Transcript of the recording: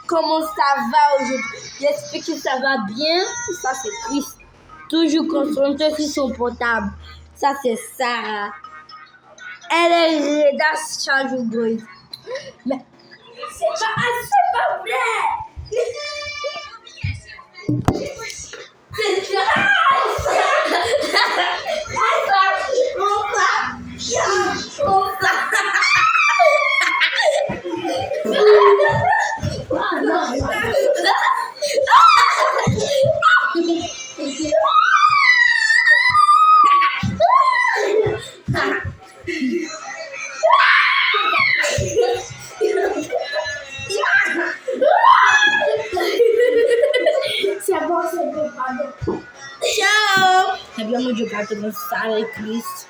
comment ça va aujourd'hui? J'espère que ça va bien. Ça, c'est Chris. Toujours concentré sur son portable. Ça, c'est Sarah. Elle est rédasse chaque jour, boys. Mais c'est pas vrai. C'est bon, pardon. Ciao! Abbiamo giocato con Sara e Chris.